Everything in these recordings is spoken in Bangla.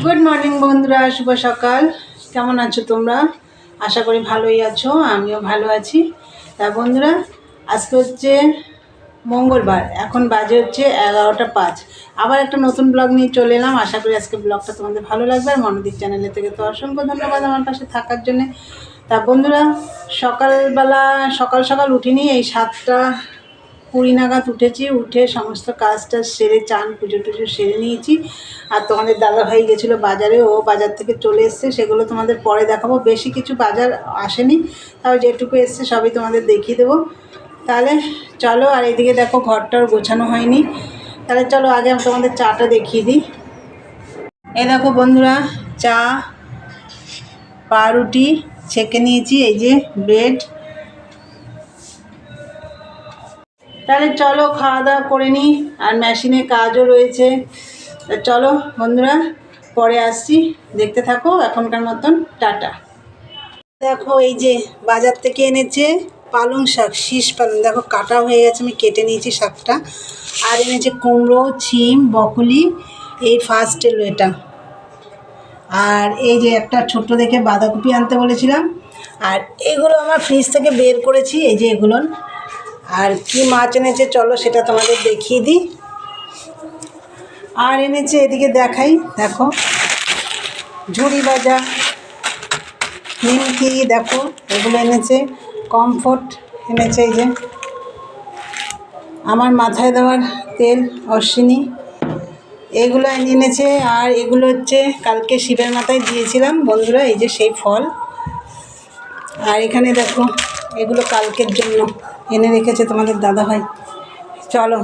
গুড মর্নিং বন্ধুরা, শুভ সকাল। কেমন আছো তোমরা? আশা করি ভালোই আছো, আমিও ভালো আছি। তা বন্ধুরা, আজকে হচ্ছে মঙ্গলবার, এখন বাজে হচ্ছে 11টা 5। আবার একটা নতুন ব্লগ নিয়ে চলে এলাম। আশা করি আজকে ব্লগটা তোমাদের ভালো লাগবে। আর মনোদীপ চ্যানেলের থেকে তো অসংখ্য ধন্যবাদ আমার পাশে থাকার জন্যে। তা বন্ধুরা, সকালবেলা সকাল সকাল উঠিনি, এই 7টা 20 নাগাদ উঠেছি। উঠে সমস্ত কাজটা সেরে চান পুজো টুজো সেরে নিয়েছি। আর তোমাদের দাদাভাই গেছিলো বাজারে, ও বাজার থেকে চলে এসছে, সেগুলো তোমাদের পরে দেখাবো। বেশি কিছু বাজার আসেনি, তাও যেটুকু এসছে সবই তোমাদের দেখিয়ে দেবো। তাহলে চলো। আর এদিকে দেখো, ঘরটার গোছানো হয়নি। তাহলে চলো আগে আমি তোমাদের চাটা দেখিয়ে দিই। এই দেখো বন্ধুরা, চা, পাউরুটি ছেঁকে নিয়েছি, এই যে ব্রেড। তাহলে চলো খাওয়া দাওয়া করে নিই, আর মেশিনে কাজও রয়েছে। চলো বন্ধুরা, পরে আসছি, দেখতে থাকো। এখনকার মতন টাটা। দেখো, এই যে বাজার থেকে এনেছে পালং শাক, শীষ পালং, দেখো কাটা হয়ে গেছে, আমি কেটে নিয়েছি শাকটা। আর এনেছে কুমড়ো, ছিম, বকুলি, এই ফার্স্ট এলো এটা। আর এই যে একটা ছোট্ট দেখে বাঁধাকপি আনতে বলেছিলাম। আর এগুলো আমার ফ্রিজ থেকে বের করেছি, এই যে এগুলো। আর কি মাছ এনেছে চলো সেটা তোমাদের দেখিয়ে দিই। আর এনেছে, এদিকে দেখাই, দেখো ঝুড়ি ভাজা, নিমকি, দেখো এগুলো এনেছে। কমফোর্ট এনেছে, এই যে আমার মাথায় দেওয়ার তেল অশ্বিনী, এগুলো এনেছে। আর এগুলো হচ্ছে কালকে শিবের মাথায় দিয়েছিলাম বন্ধুরা, এই যে সেই ফল। আর এখানে দেখো, এগুলো কালকের জন্য এনে রেখেছে তোমাদের দাদাভাই। চলো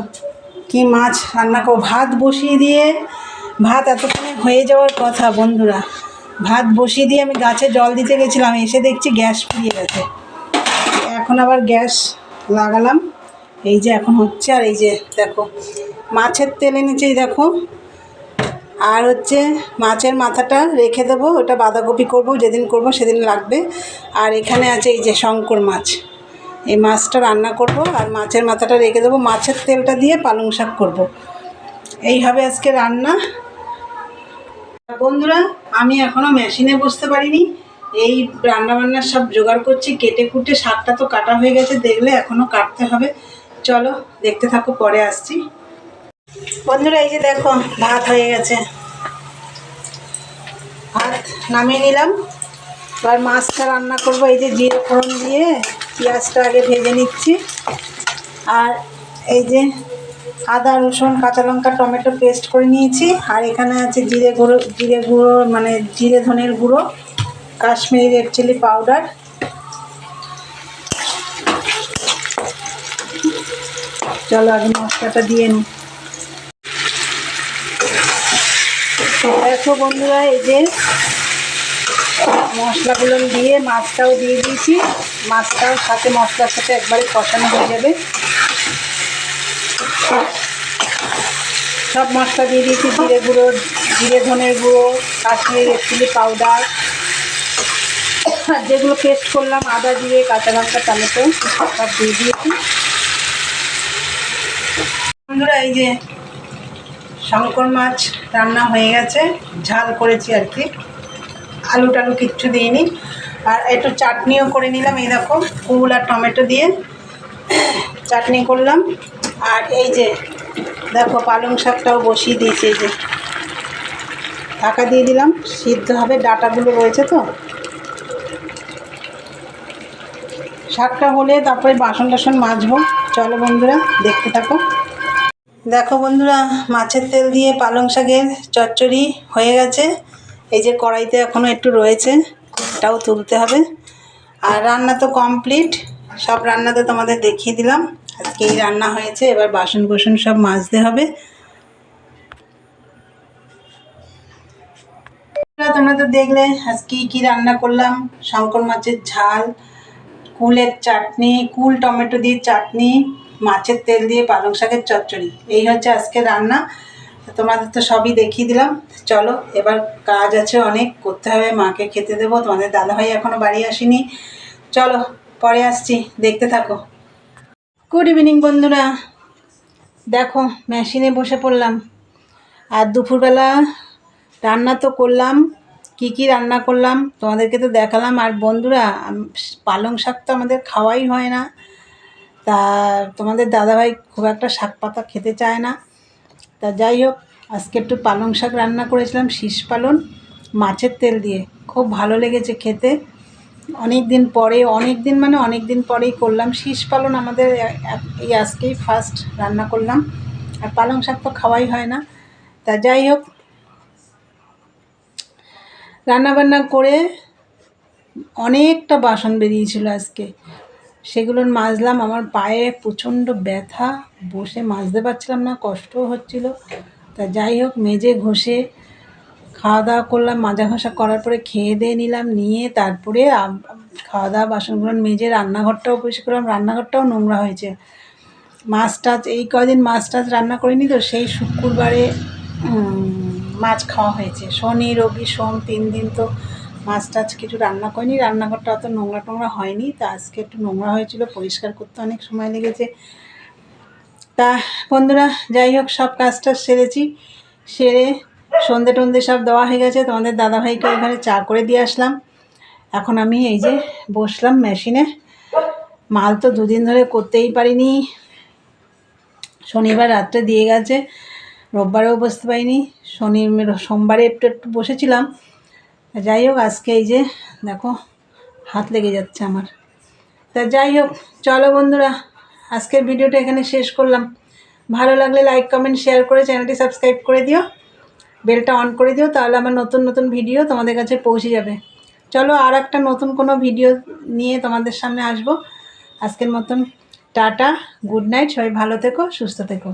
কি মাছ রান্না করো। ভাত বসিয়ে দিয়ে, ভাত এতক্ষণে হয়ে যাওয়ার কথা বন্ধুরা। ভাত বসিয়ে দিয়ে আমি গাছে জল দিতে গেছিলাম, এসে দেখছি গ্যাস ফুরিয়ে গেছে। এখন আবার গ্যাস লাগালাম, এই যে এখন হচ্ছে। আর এই যে দেখো মাছের তেল এনেছে, এই দেখো। আর হচ্ছে মাছের মাথাটা রেখে দেবো, ওটা বাঁধাকপি করব, যেদিন করব সেদিন লাগবে। আর এখানে আছে এই যে শঙ্কর মাছ, এই মাছটা রান্না করব। আর মাছের মাথাটা রেখে দেবো, মাছের তেলটা দিয়ে পালং শাক করব। এই হবে আজকে রান্না বন্ধুরা। আমি এখনও মেশিনে বসতে পারিনি, এই রান্নাবান্নার সব জোগাড় করছি। কেটে কুটে শাকটা তো কাটা হয়ে গেছে, দেখলে এখনও কাটতে হবে। চলো দেখতে থাকো, পরে আসছি বন্ধুরা। এই যে দেখো ভাত হয়ে গেছে, ভাত নামিয়ে নিলাম। এবার মাছটা রান্না করব। এই যে জিরে ফোড়ন দিয়ে পেঁয়াজটা আগে ভেজে নিচ্ছি। আর এই যে আদা রসুন কাঁচা লঙ্কা টমেটো পেস্ট করে নিয়েছি। আর এখানে আছে জিরে গুঁড়ো মানে জিরে ধনের গুঁড়ো, কাশ্মীরি রেড চিলি পাউডার। চলো আগে মশলাটা দিয়ে নিই। দেখো বন্ধুরা, এই যে মশলাগুলো দিয়ে মাছটাও দিয়ে দিয়েছি। মাছটাও সাথে মশলার সাথে একবারে কষানো হয়ে যাবে। সব মশলা দিয়ে দিয়েছি, জিরে গুঁড়ো, জিরে ধনের গুঁড়ো, কাশ্মীরি রেড চিলি পাউডার, আর যেগুলো পেস্ট করলাম আদা জিরে কাঁচা লঙ্কা টমেটো সব দিয়ে দিয়েছি বন্ধুরা। এই যে শঙ্কর মাছ রান্না হয়ে গেছে, ঝাল করেছি আর কি, আলু টালু কিচ্ছু দিইনি। আর একটু চাটনিও করে নিলাম, এই দেখো কুল আর টমেটো দিয়ে চাটনি করলাম। আর এই যে দেখো পালং শাকটাও বসিয়ে দিয়েছি, এই যে ঢাকা দিয়ে দিলাম, সিদ্ধ হবে, ডাঁটাগুলো রয়েছে তো। শাকটা হলে তারপরে বাসন টাসন মাজবো। চলো বন্ধুরা দেখতে থাকো। দেখো বন্ধুরা, মাছের তেল দিয়ে পালং শাকের চচ্চড়ি হয়ে গেছে। এই যে কড়াইতে এখনও একটু রয়েছে, এটাও তুলতে হবে। আর রান্না তো কমপ্লিট, সব রান্নাতে তোমাদের দেখিয়ে দিলাম। আজকে এই রান্না হয়েছে, এবার বাসন কোসন সব মাজতে হবে। তোমরা তো দেখলে আজকে কী রান্না করলাম। শঙ্কর মাছের ঝাল, কুলের চাটনি, কুল টমেটো দিয়ে চাটনি, মাছের তেল দিয়ে পালং শাকের চচ্চড়ি, এই হচ্ছে আজকে রান্না। তোমাদের তো সবই দেখিয়ে দিলাম। চলো এবার কাজ আছে অনেক, করতে হবে, মাকে খেতে দেবো। তোমাদের দাদাভাই এখনও বাড়ি আসেনি, চলো পরে আসছি, দেখতে থাকো। গুড ইভিনিং বন্ধুরা, দেখো মেশিনে বসে পড়লাম। আর দুপুরবেলা রান্না তো করলাম, কি কি রান্না করলাম তোমাদেরকে তো দেখালাম। আর বন্ধুরা, পালং শাক তো আমাদের খাওয়াই হয় না, তা তোমাদের দাদাভাই খুব একটা শাক পাতা খেতে চায় না। তা যাই হোক, আজকে একটু পালং শাক রান্না করেছিলাম, শীষ পালন মাছের তেল দিয়ে, খুব ভালো লেগেছে খেতে। অনেক দিন পরে, অনেক দিন পরেই করলাম শীষ পালন। আমাদের এই আজকেই ফার্স্ট রান্না করলাম, আর পালং শাক তো খাওয়াই হয় না। তা যাই হোক, রান্নাবান্না করে অনেকটা বাসন বেরিয়েছিল আজকে, সেগুলো মাজলাম। আমার পায়ে প্রচণ্ড ব্যথা, বসে মাজতে পারছিলাম না, কষ্টও হচ্ছিল। তা যাই হোক, মেজে ঘষে খাওয়া দাওয়া করলাম। মাজা ঘষা করার পরে খেয়ে দিয়ে নিলাম, নিয়ে তারপরে খাওয়া দাওয়া বাসনগুলো মেজে রান্নাঘরটাও পরিষ্কার করলাম। রান্নাঘরটাও নোংরা হয়েছে। মাছ টাছ এই কদিন মাছ টাছ রান্না করিনি তো, সেই শুক্রবারে মাছ খাওয়া হয়েছে। শনি রবি সোম 3 দিন তো মাছ টাছ কিছু রান্না করিনি। রান্নাঘরটা অত নোংরা টোংরা হয়নি, তা আজকে একটু নোংরা হয়েছিল, পরিষ্কার করতে অনেক সময় লেগেছে। তা বন্ধুরা, যাই হোক, সব কাজ টাজ সেরেছি, সেরে সন্ধে টন্ধে সব দেওয়া হয়ে গেছে। তোমাদের দাদাভাইকে ওখানে চা করে দিয়ে আসলাম। এখন আমি এই যে বসলাম মেশিনে। মাল তো 2 দিন ধরে করতেই পারিনি, শনিবার রাত্রে দিয়ে গেছে, রোববারেও বসতে পারিনি, সোমবারে একটু একটু বসেছিলাম। যাই হোক, আজকে এই যে দেখো হাত লেগে যাচ্ছে আমার। তা যাই হোক, চলো বন্ধুরা, আজকের ভিডিওটা এখানে শেষ করলাম। ভালো লাগলে লাইক কমেন্ট শেয়ার করে চ্যানেলটি সাবস্ক্রাইব করে দিও, বেলটা অন করে দিও, তাহলে আমার নতুন নতুন ভিডিও তোমাদের কাছে পৌঁছে যাবে। চলো, আর একটা নতুন কোনো ভিডিও নিয়ে তোমাদের সামনে আসবো। আজকের মতন টাটা, গুড নাইট, সবাই ভালো থেকো, সুস্থ থেকো।